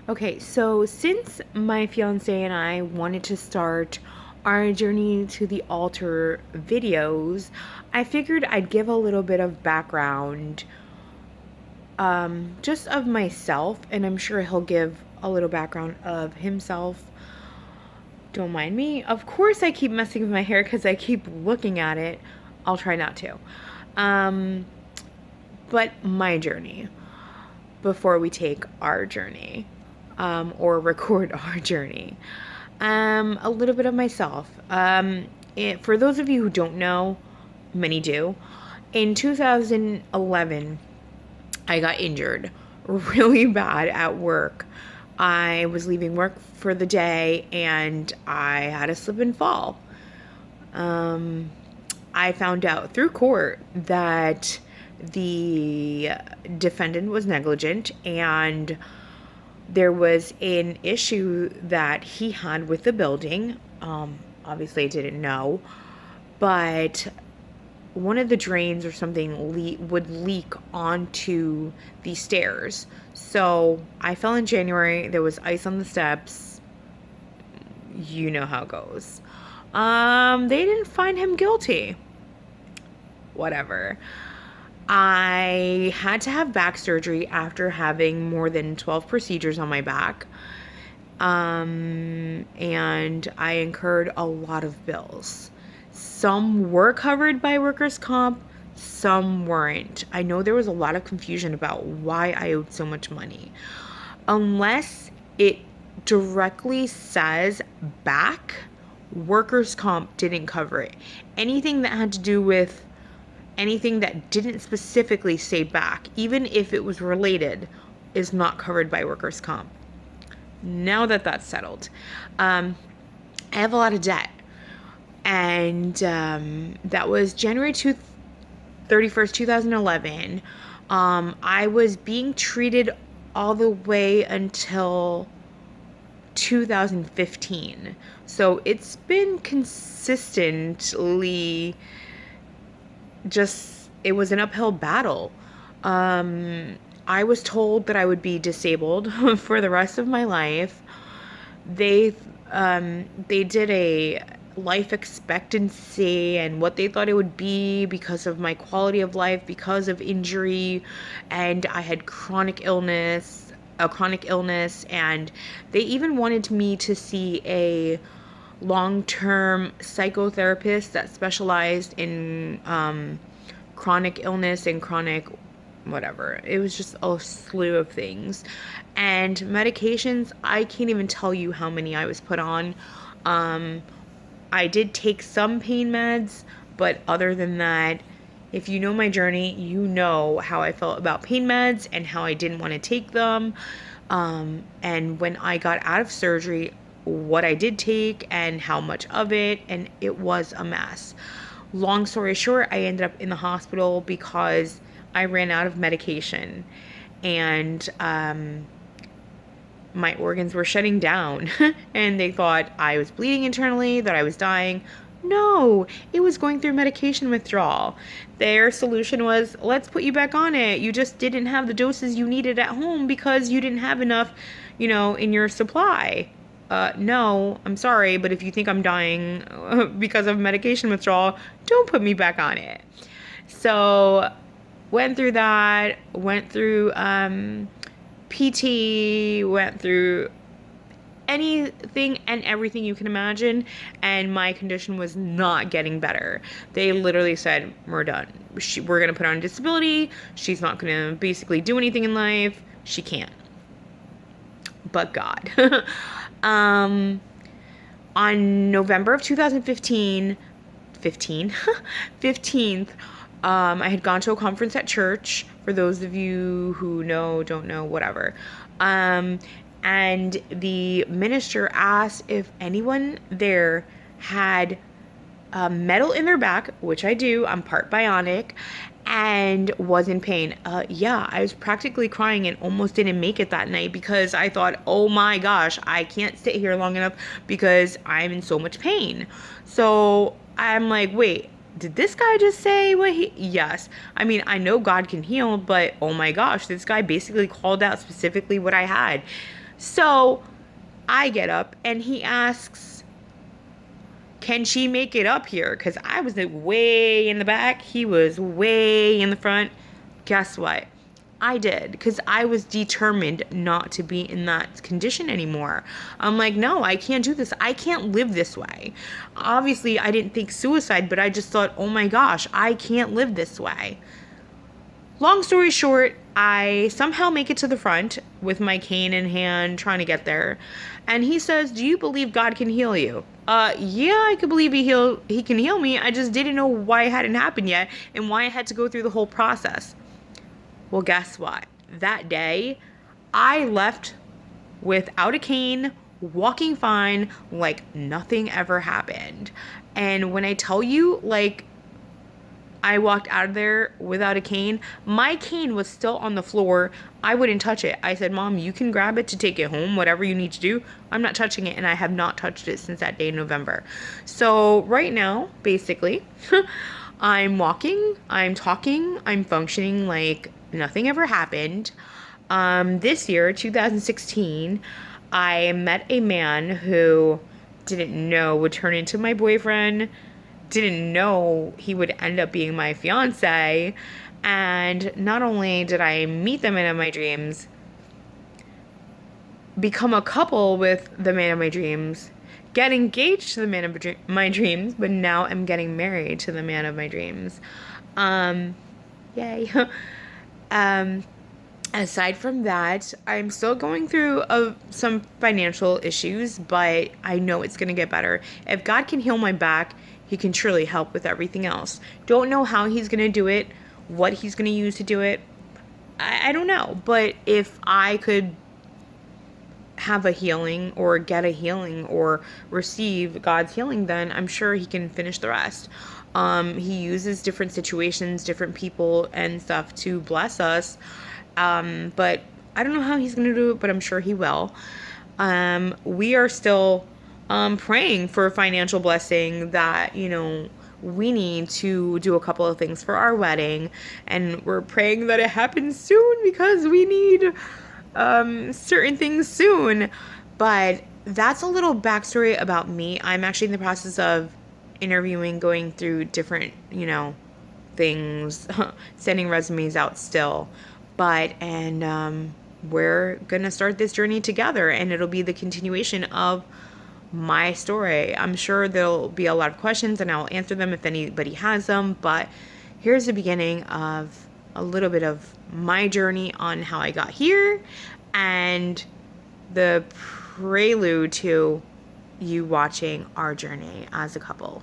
Okay, so since my fiance and I wanted to start our journey to the altar videos, I figured I'd give a little bit of background, just of myself, and I'm sure he'll give a little background of himself. Don't mind me. Of course, I keep messing with my hair because I keep looking at it. I'll try not to. Um, but my journey before we take our journey, or record our journey. A little bit of myself. For those of you who don't know, many do. In 2011, I got injured really bad at work. I was leaving work for the day and I had a slip and fall. Um, I found out through court that the defendant was negligent and there was an issue that he had with the building. Obviously, I didn't know, but one of the drains or something would leak onto the stairs. So I fell in January. There was ice on the steps. You know how it goes. They didn't find him guilty. Whatever. I had to have back surgery after having more than 12 procedures on my back. And I incurred a lot of bills. Some were covered by workers' comp, some weren't. I know there was a lot of confusion about why I owed so much money. Unless it directly says back, workers' comp didn't cover it. Anything that had to do with anything that didn't specifically say back, even if it was related, is not covered by workers' comp. Now that that's settled, I have a lot of debt. And that was January 31st, 2011. I was being treated all the way until 2015. So it's been consistently it was an uphill battle. I was told that I would be disabled for the rest of my life. They they did a life expectancy and what they thought it would be because of my quality of life, because of injury, and I had a chronic illness, and they even wanted me to see a long-term psychotherapist that specialized in chronic illness and chronic whatever. It was just a slew of things. And medications, I can't even tell you how many I was put on. I did take some pain meds, but other than that, if you know my journey, you know how I felt about pain meds and how I didn't want to take them. And when I got out of surgery, what I did take and how much of it, and it was a mess. Long story short, I ended up in the hospital because I ran out of medication and my organs were shutting down and they thought I was bleeding internally, that I was dying. No, it was going through medication withdrawal. Their solution was, let's put you back on it. You just didn't have the doses you needed at home because you didn't have enough, in your supply. No, I'm sorry, but if you think I'm dying because of medication withdrawal, don't put me back on it. So, went through that, went through PT, went through anything and everything you can imagine, and my condition was not getting better. They literally said, we're done. We're going to put her on disability. She's not going to basically do anything in life. She can't. But God. On November of 2015, 15th, I had gone to a conference at church. For those of you who know, don't know, whatever. And the minister asked if anyone there had metal in their back, which I do. I'm part bionic, and was in pain. Yeah, I was practically crying and almost didn't make it that night because I thought, oh my gosh, I can't sit here long enough because I'm in so much pain. So I'm like, wait, did this guy just say what yes. I mean, I know God can heal, but oh my gosh, this guy basically called out specifically what I had. So I get up and he asks, can she make it up here? Because I was way in the back. He was way in the front. Guess what? I did, because I was determined not to be in that condition anymore. I'm like, no, I can't do this. I can't live this way. Obviously, I didn't think suicide, but I just thought, oh my gosh, I can't live this way. Long story short, I somehow make it to the front with my cane in hand, trying to get there. And he says, do you believe God can heal you? Yeah, I could believe he can heal me. I just didn't know why it hadn't happened yet and why I had to go through the whole process. Well, guess what? That day, I left without a cane, walking fine, like nothing ever happened. And when I tell you, like, I walked out of there without a cane, my cane was still on the floor. I wouldn't touch it. I said, Mom, you can grab it to take it home, whatever you need to do. I'm not touching it, and I have not touched it since that day in November. So right now, basically, I'm walking, I'm talking, I'm functioning like nothing ever happened. This year, 2016, I met a man who didn't know would turn into my boyfriend, didn't know he would end up being my fiance. And not only did I meet the man of my dreams, become a couple with the man of my dreams, get engaged to the man of my dreams, but now I'm getting married to the man of my dreams. Yay. um, Aside from that, I'm still going through some financial issues, but I know it's going to get better. If God can heal my back, he can surely help with everything else. Don't know how he's going to do it, what he's going to use to do it. I don't know. But if I could have a healing or get a healing or receive God's healing, then I'm sure he can finish the rest. He uses different situations, different people and stuff to bless us. But I don't know how he's going to do it, but I'm sure he will. We are still praying for a financial blessing that, we need to do a couple of things for our wedding, and we're praying that it happens soon because we need certain things soon. But that's a little backstory about me. I'm actually in the process of interviewing, going through different, things, sending resumes out still. And we're gonna start this journey together, and it'll be the continuation of my story. I'm sure there'll be a lot of questions, and I'll answer them if anybody has them. But here's the beginning of a little bit of my journey on how I got here, and the prelude to you watching our journey as a couple.